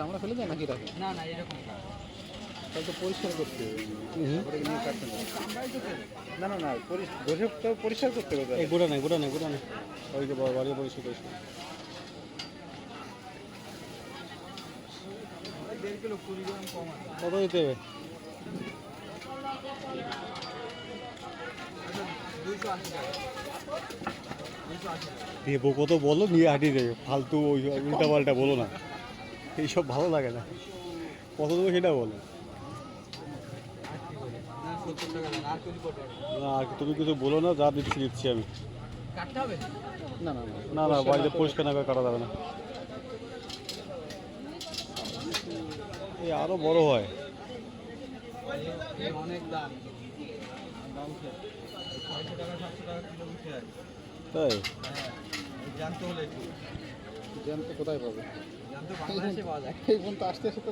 চামড়া ফেলে দেয় নাকি রাখে? না না এরকম তাহলে তো পরিষ্কার করতে হবে, তারপরে নিয়ে কাটতে হবে। চামড়াই তো ফেলে। না না না, গোছাটাও পরিষ্কার করতে হবে। এই গোড়া নেই গোড়া নেই গোড়া নেই, ওই যে বাড়ি পরিষ্কার পরিষ্কার। 1.5 কিলো 20 গ্রাম কম আছে। কত দিতে হবে? আচ্ছা 280 টাকা। 280 টাকা। দেবো কত বলো, নিয়ে হাঁটিয়ে দেবে, ফালতু ওই উল্টা পাল্টা বলো না, এইসব ভালো লাগে না। কত দেবো সেটা বলো। না 70 টাকা দেন, আর কিছু করতে হবে না। না আর তুমি কিছু বলো না, যা দিচ্ছি দিচ্ছি আমি। কাটতে হবে? না না না না, বাড়িতে পরিষ্কার না করে কাটা যাবে না। এই আরও বড় হয়। এই অনেক দাম। দাম উঠে 600 টাকা 700 টাকা কিলো উঠে যায়। তাই হ্যাঁ, এই জানতে হলে একটু। জ্যাম তো কোথায় পাবে? জানতে বাংলাদেশে পাওয়া যায়। এই পর্যন্ত আসতে আসতে তো